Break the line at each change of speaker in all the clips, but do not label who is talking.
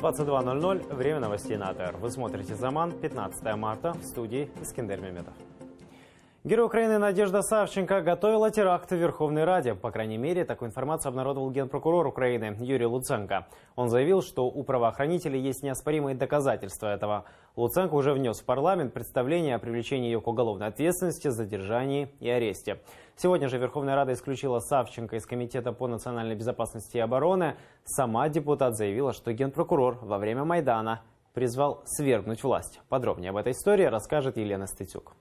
22:00. Время новостей на АТР. Вы смотрите «Заман». 15 марта. В студии Искандер Меметов. Герой Украины Надежда Савченко готовила теракт в Верховной Раде. По крайней мере, такую информацию обнародовал генпрокурор Украины Юрий Луценко. Он заявил, что у правоохранителей есть неоспоримые доказательства этого. Луценко уже внес в парламент представление о привлечении ее к уголовной ответственности, задержании и аресте. Сегодня же Верховная Рада исключила Савченко из Комитета по национальной безопасности и обороне. Сама депутат заявила, что генпрокурор во время Майдана призвал свергнуть власть. Подробнее об этой истории расскажет Елена Стецюк.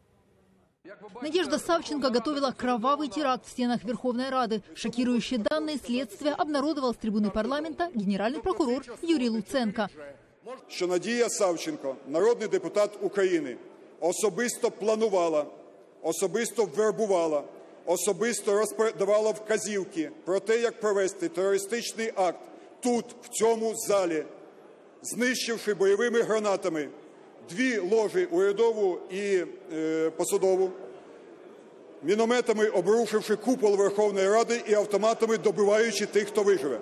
Надежда Савченко готовила кровавый теракт в стенах Верховной Рады. Шокирующие данные следствия обнародовал с трибуны парламента генеральный прокурор Юрий Луценко.
Що Надія Савченко, народний депутат України, особисто планувала, особисто вербувала, особисто роздавала вказівки про те, як провести терористичний акт тут, в цьому залі, знищивши бойовими гранатами дві ложі, урядову і посадову, мінометами обрушивши купол Верховної Ради і автоматами добиваючи тих, хто виживе.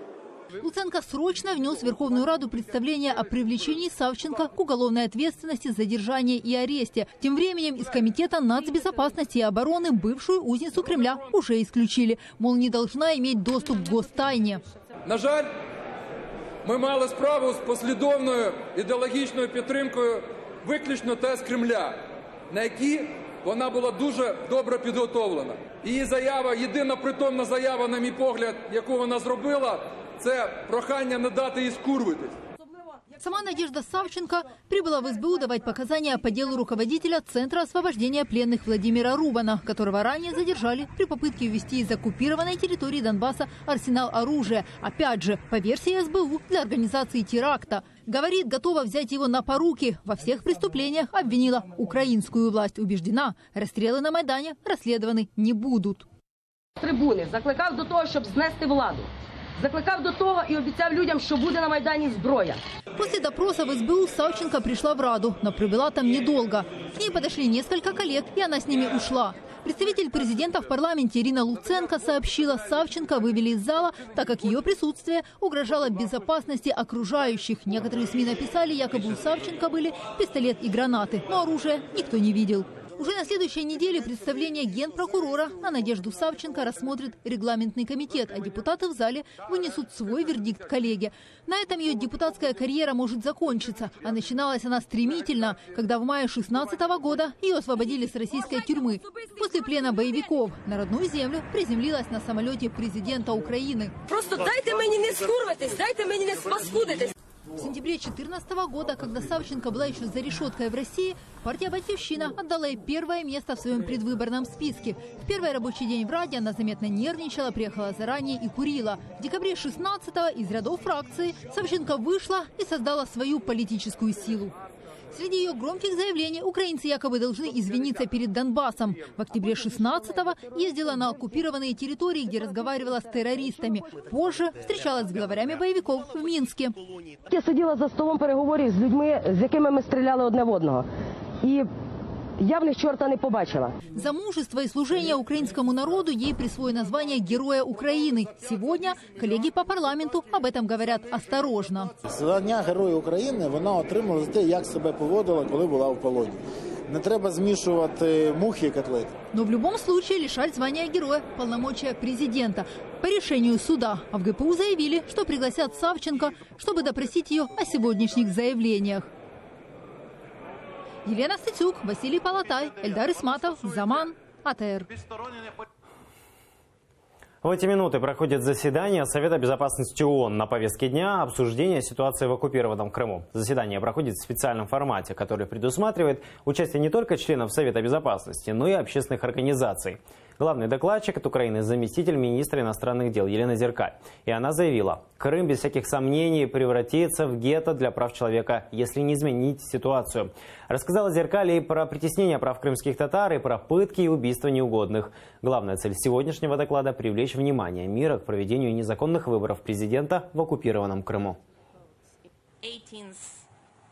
Луценко срочно внес в Верховную Раду представление о привлечении Савченко к уголовной ответственности, задержании и аресте. Тем временем из Комитета нацбезопасности и обороны бывшую узницу Кремля уже исключили. Мол, не должна иметь доступ к гостайне.
На жаль, ми мали справу з послідовною ідеологічною підтримкою виключно ТС Кремля, на якій вона була дуже добре підготовлена. Її заява, єдина притомна заява, на мій погляд, яку вона зробила, це прохання не дати їй скурвитись.
Сама Надежда Савченко прибыла в СБУ давать показания по делу руководителя Центра освобождения пленных Владимира Рубана, которого ранее задержали при попытке увезти из оккупированной территории Донбасса арсенал оружия. Опять же, по версии СБУ, для организации теракта. Говорит, готова взять его на поруки. Во всех преступлениях обвинила украинскую власть. Убеждена, расстрелы на Майдане расследованы не будут.
Трибуни закликав до того, щоб знести владу. Закликав до того и обещал людям, что будет на Майдане зброя.
После допроса в СБУ Савченко пришла в Раду, но провела там недолго. К ней подошли несколько коллег, и она с ними ушла. Представитель президента в парламенте Ирина Луценко сообщила, Савченко вывели из зала, так как ее присутствие угрожало безопасности окружающих. Некоторые СМИ написали, якобы у Савченко были пистолет и гранаты, но оружия никто не видел. Уже на следующей неделе представление генпрокурора на Надежду Савченко рассмотрит регламентный комитет, а депутаты в зале вынесут свой вердикт коллеге. На этом ее депутатская карьера может закончиться, а начиналась она стремительно, когда в мае 2016 года ее освободили с российской тюрьмы. После плена боевиков на родную землю приземлилась на самолете президента Украины.
Просто дайте мне не скурвитесь, дайте мне не спаскудитесь.
В сентябре 2014 года, когда Савченко была еще за решеткой в России, партия «Батьковщина» отдала ей первое место в своем предвыборном списке. В первый рабочий день в Раде она заметно нервничала, приехала заранее и курила. В декабре 16-го из рядов фракции Савченко вышла и создала свою политическую силу. Среди ее громких заявлений украинцы якобы должны извиниться перед Донбассом. В октябре 16-го ездила на оккупированные территории, где разговаривала с террористами. Позже встречалась с главарями боевиков в Минске.
Я сиділа за столом переговорів з людьми, з якими ми стріляли одне в одного. І я в них чорта не побачила.
За мужество и служение украинскому народу ей присвоено звание Героя Украины. Сегодня коллеги по парламенту об этом говорят осторожно.
Звання Героя України вона отримала за те, як себе поводила, коли була в полоні. Не треба змішувати мухи и котлеты.
Но в любом случае лишать звания героя полномочия президента. По решению суда. А в ГПУ заявили, что пригласят Савченко, чтобы допросить ее о сегодняшних заявлениях. Елена Стецюк, Василий Палатай, Эльдар Исматов, Заман, АТР.
В эти минуты проходит заседание Совета безопасности ООН. На повестке дня обсуждение ситуации в оккупированном Крыму. Заседание проходит в специальном формате, который предусматривает участие не только членов Совета безопасности, но и общественных организаций. Главный докладчик от Украины – заместитель министра иностранных дел Елена Зеркаль. И она заявила, Крым без всяких сомнений превратится в гетто для прав человека, если не изменить ситуацию. Рассказала Зеркаль и про притеснение прав крымских татар, и про пытки и убийства неугодных. Главная цель сегодняшнего доклада – привлечь внимание мира к проведению незаконных выборов президента в оккупированном Крыму.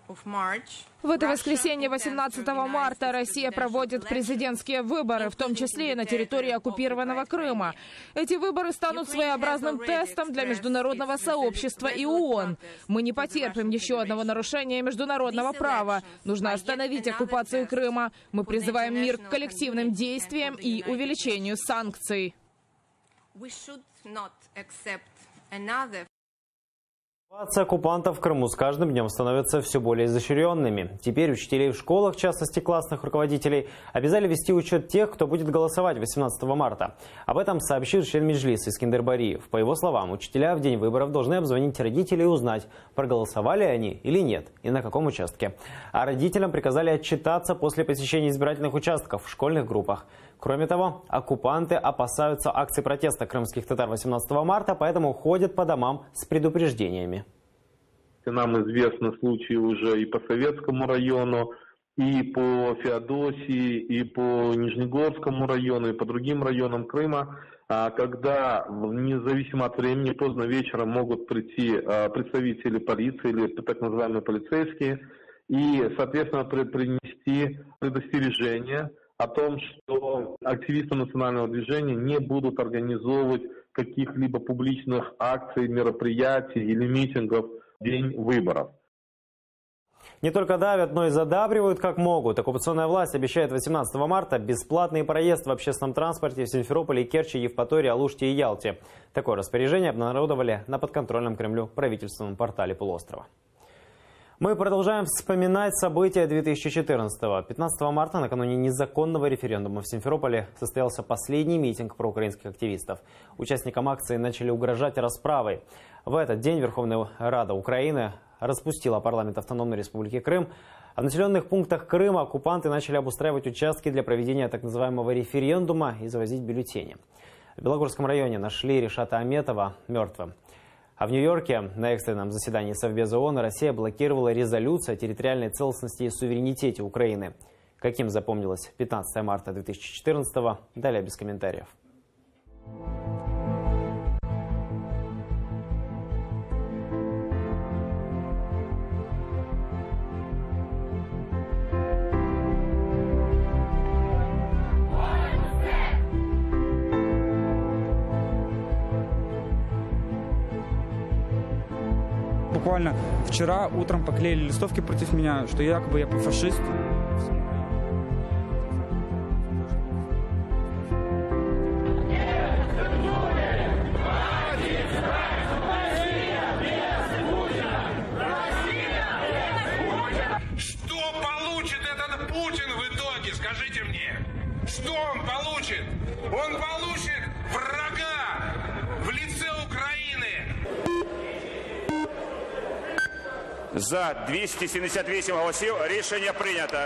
В это воскресенье, 18 марта, Россия проводит президентские выборы, в том числе и на территории оккупированного Крыма. Эти выборы станут своеобразным тестом для международного сообщества и ООН. Мы не потерпим еще одного нарушения международного права. Нужно остановить оккупацию Крыма. Мы призываем мир к коллективным действиям и увеличению санкций.
Ситуация оккупантов в Крыму с каждым днем становится все более изощренными. Теперь учителей в школах, в частности классных руководителей, обязали вести учет тех, кто будет голосовать 18 марта. Об этом сообщил член Меджлиса Искендер Бариев. По его словам, учителя в день выборов должны обзвонить родителей и узнать, проголосовали они или нет и на каком участке. А родителям приказали отчитаться после посещения избирательных участков в школьных группах. Кроме того, оккупанты опасаются акций протеста крымских татар 18 марта, поэтому ходят по домам с предупреждениями.
Нам известны случаи уже и по Советскому району, и по Феодосии, и по Нижнегорскому району, и по другим районам Крыма, когда независимо от времени, поздно вечером могут прийти представители полиции или так называемые полицейские и, соответственно, принести предостережение о том, что активисты национального движения не будут организовывать каких-либо публичных акций, мероприятий или митингов в день выборов.
Не только давят, но и задабривают как могут. Оккупационная власть обещает 18 марта бесплатный проезд в общественном транспорте в Симферополе, Керчи, Евпатории, Алуште и Ялте. Такое распоряжение обнародовали на подконтрольном Кремлю правительственном портале полуострова. Мы продолжаем вспоминать события 2014-го. 15 марта, накануне незаконного референдума в Симферополе, состоялся последний митинг проукраинских активистов. Участникам акции начали угрожать расправой. В этот день Верховная Рада Украины распустила парламент Автономной Республики Крым. А в населенных пунктах Крыма оккупанты начали обустраивать участки для проведения так называемого референдума и завозить бюллетени. В Белогорском районе нашли Ришата Аметова мертвым. А в Нью-Йорке на экстренном заседании Совбеза ООН Россия блокировала резолюцию о территориальной целостности и суверенитете Украины. Каким запомнилось 15 марта 2014-го, далее без комментариев.
Буквально вчера утром поклеили листовки против меня, что якобы я фашист.
Что получит этот Путин в итоге, скажите мне? Что он получит? Он получит врага в лице Украины.
За 278 голосів рішення прийнято.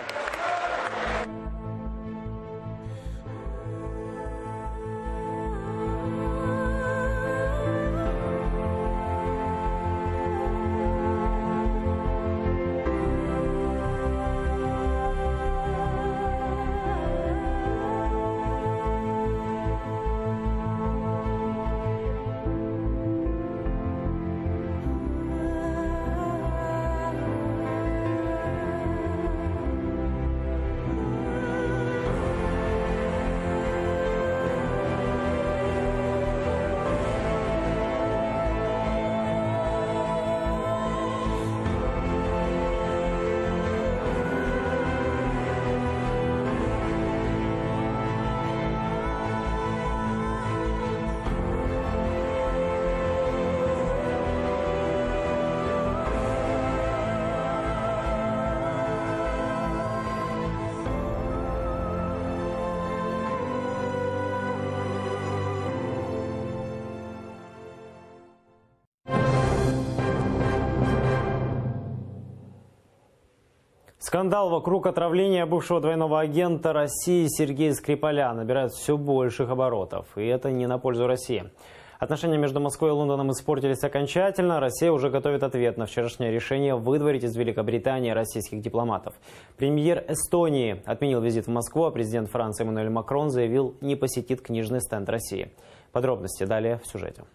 Скандал вокруг отравления бывшего двойного агента России Сергея Скрипаля набирает все больших оборотов. И это не на пользу России. Отношения между Москвой и Лондоном испортились окончательно. Россия уже готовит ответ на вчерашнее решение выдворить из Великобритании российских дипломатов. Премьер Эстонии отменил визит в Москву, а президент Франции Эммануэль Макрон заявил, не посетит книжный стенд России. Подробности далее в сюжете.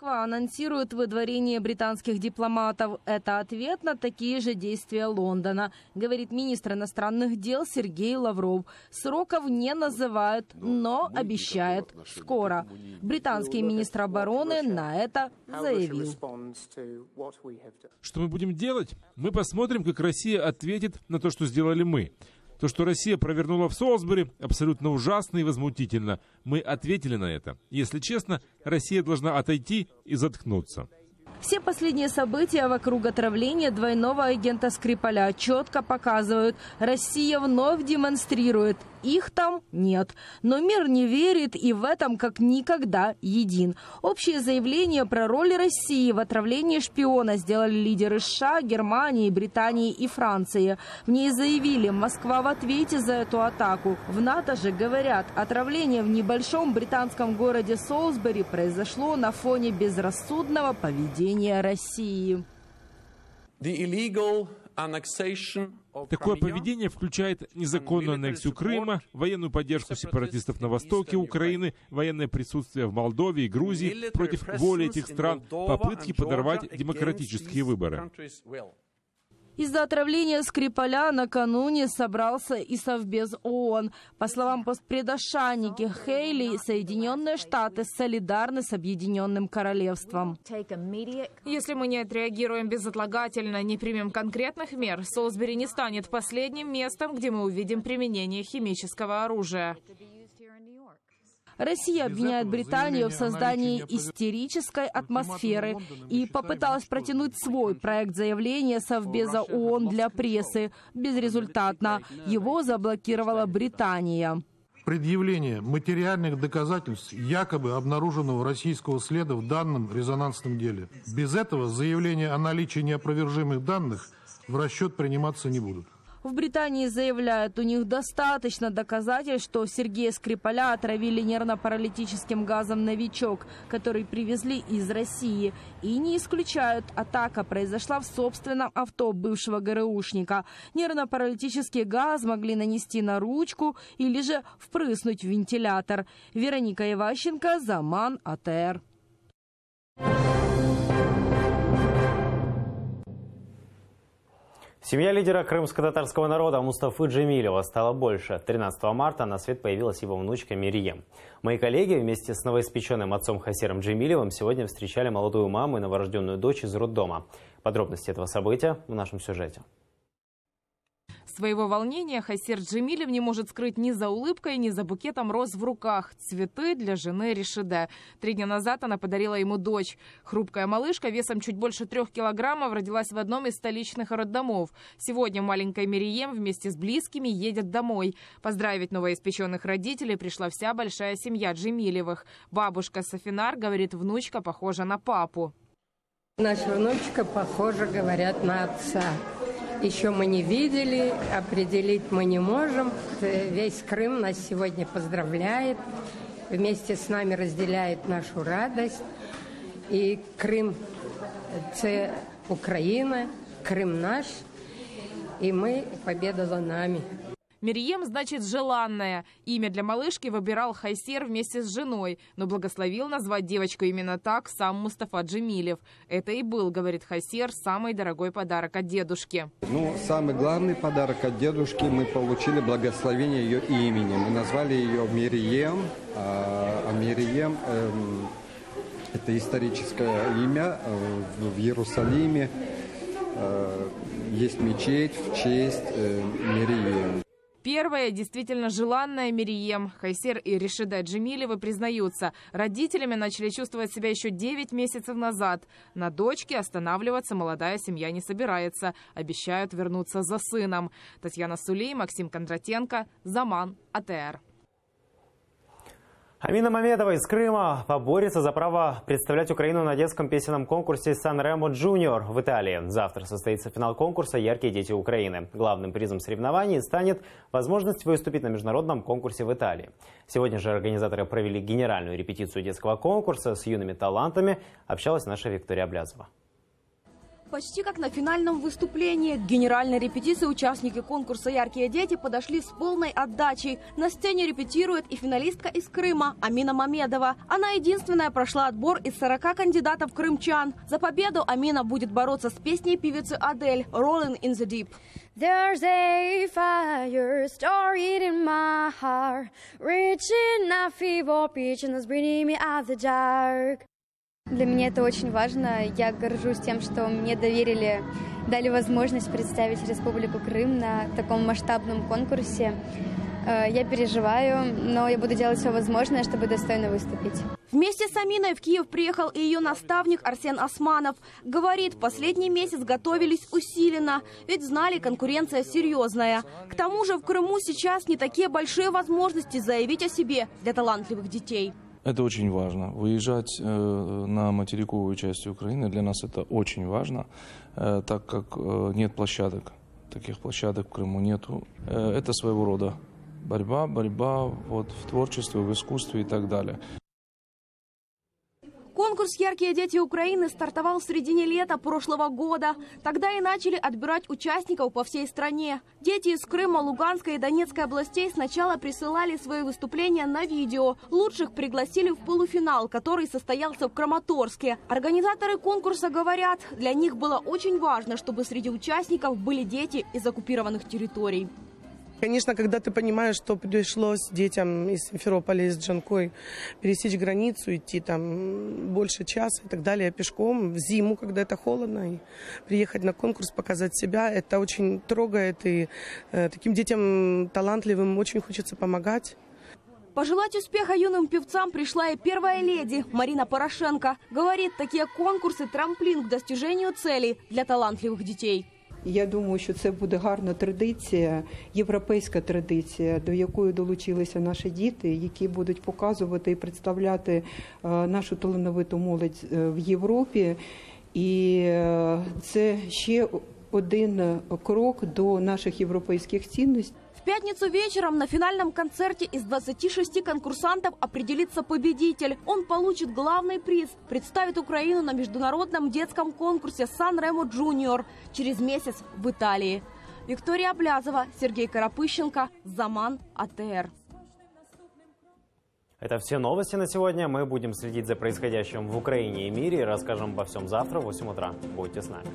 Москва анонсирует выдворение британских дипломатов. Это ответ на такие же действия Лондона, говорит министр иностранных дел Сергей Лавров. Сроков не называют, но обещает скоро. Британский министр обороны на это заявил.
Что мы будем делать? Мы посмотрим, как Россия ответит на то, что сделали мы. То, что Россия провернула в Солсбери, абсолютно ужасно и возмутительно. Мы ответили на это. Если честно, Россия должна отойти и заткнуться.
Все последние события вокруг отравления двойного агента Скрипаля четко показывают, Россия вновь демонстрирует, их там нет. Но мир не верит и в этом как никогда един. Общее заявление про роль России в отравлении шпиона сделали лидеры США, Германии, Британии и Франции. В ней заявили, Москва в ответе за эту атаку. В НАТО же говорят, отравление в небольшом британском городе Солсбери произошло на фоне безрассудного поведения России.
Такое поведение включает незаконную аннексию Крыма, военную поддержку сепаратистов на востоке Украины, военное присутствие в Молдове и Грузии против воли этих стран, попытки подорвать демократические выборы.
Из-за отравления Скрипаля накануне собрался и Совбез ООН. По словам постпреда Ники Хейли, Соединенные Штаты солидарны с Объединенным Королевством.
Если мы не отреагируем безотлагательно, не примем конкретных мер, Солсбери не станет последним местом, где мы увидим применение химического оружия.
Россия обвиняет Британию в создании истерической атмосферы и попыталась протянуть свой проект заявления Совбеза ООН для прессы. Безрезультатно. Его заблокировала Британия.
Предъявление материальных доказательств якобы обнаруженного российского следа в данном резонансном деле. Без этого заявления о наличии неопровержимых данных в расчет приниматься не будут.
В Британии заявляют, у них достаточно доказательств, что Сергея Скрипаля отравили нервно-паралитическим газом «Новичок», который привезли из России. И не исключают, атака произошла в собственном авто бывшего ГРУшника. Нервно-паралитический газ могли нанести на ручку или же впрыснуть в вентилятор. Вероника Иващенко, Заман, АТР.
Семья лидера крымско-татарского народа Мустафы Джемилева стала больше. 13 марта на свет появилась его внучка Мирием. Мои коллеги вместе с новоиспеченным отцом Хасиром Джемилевым сегодня встречали молодую маму и новорожденную дочь из роддома. Подробности этого события в нашем сюжете.
Своего волнения Хасир Джемилев не может скрыть ни за улыбкой, ни за букетом роз в руках. Цветы для жены Решиде. 3 дня назад она подарила ему дочь. Хрупкая малышка весом чуть больше 3 килограммов родилась в одном из столичных роддомов. Сегодня маленькая Мирием вместе с близкими едет домой. Поздравить новоиспеченных родителей пришла вся большая семья Джемилевых. Бабушка Сафинар говорит, внучка похожа на папу.
Наша внучка похожа, говорят, на отца. Еще мы не видели, определить мы не можем. Весь Крым нас сегодня поздравляет, вместе с нами разделяет нашу радость. И Крым – это Украина, Крым наш, и мы, победа за нами.
Мирием значит «желанная». Имя для малышки выбирал Хасир вместе с женой, но благословил назвать девочку именно так сам Мустафа Джемилев. Это и был, говорит Хасир, самый дорогой подарок от дедушки.
Самый главный подарок от дедушки мы получили благословение ее имени. Мы назвали ее Мирием, а Мирием это историческое имя в Иерусалиме. Есть мечеть в честь Мирием.
Первая действительно желанная Мирием. Хасир и Решиде Джемилевы признаются, родителями начали чувствовать себя еще 9 месяцев назад. На дочке останавливаться молодая семья не собирается. Обещают вернуться за сыном. Татьяна Сулей, Максим Кондратенко, Заман, АТР.
Амина Мамедова из Крыма поборется за право представлять Украину на детском песенном конкурсе «Сан-Ремо Джуниор» в Италии. Завтра состоится финал конкурса «Яркие дети Украины». Главным призом соревнований станет возможность выступить на международном конкурсе в Италии. Сегодня же организаторы провели генеральную репетицию детского конкурса. С юными талантами общалась наша Виктория Блязова.
почти как на финальном выступлении. К генеральной репетиции участники конкурса «Яркие дети» подошли с полной отдачей. На сцене репетирует и финалистка из Крыма Амина Мамедова. Она единственная прошла отбор из 40 кандидатов крымчан. За победу Амина будет бороться с песней певицы Адель «Rolling in the Deep».
There's a fire stored in my heart, reaching a fever pitch and it's bringing me out the dark. Для меня это очень важно. Я горжусь тем, что мне дали возможность представить Республику Крым на таком масштабном конкурсе. Я переживаю, но я буду делать все возможное, чтобы достойно выступить.
Вместе с Аминой в Киев приехал и ее наставник Арсен Османов. Говорит, последний месяц готовились усиленно, ведь знали, конкуренция серьезная. К тому же в Крыму сейчас не такие большие возможности заявить о себе для талантливых детей.
Это очень важно. Выезжать на материковую часть Украины для нас это очень важно, так как нет площадок. Таких площадок в Крыму нету. Это своего рода борьба вот, в творчестве, в искусстве и так далее.
Конкурс «Яркие дети Украины» стартовал в середине лета прошлого года. Тогда и начали отбирать участников по всей стране. Дети из Крыма, Луганской и Донецкой областей сначала присылали свои выступления на видео. Лучших пригласили в полуфинал, который состоялся в Краматорске. Организаторы конкурса говорят, для них было очень важно, чтобы среди участников были дети из оккупированных территорий.
Конечно, когда ты понимаешь, что пришлось детям из Симферополя, из Джанкой пересечь границу, идти там больше часа и так далее пешком в зиму, когда это холодно, и приехать на конкурс, показать себя, это очень трогает, и таким детям талантливым очень хочется помогать.
Пожелать успеха юным певцам пришла и первая леди Марина Порошенко. Говорит, такие конкурсы – трамплин к достижению целей для талантливых детей.
Я думаю, що це буде гарна традиція, європейська традиція, до якої долучилися наші діти, які будуть показувати і представляти нашу талановиту молодь в Європі. І це ще один крок до наших європейських цінностей.
В пятницу вечером на финальном концерте из 26 конкурсантов определится победитель. Он получит главный приз – представит Украину на международном детском конкурсе «Сан-Ремо Джуниор» через месяц в Италии. Виктория Облязова, Сергей Карапыщенко, Заман, АТР.
Это все новости на сегодня. Мы будем следить за происходящим в Украине и мире и расскажем обо всем завтра в 8 утра. Будьте с нами.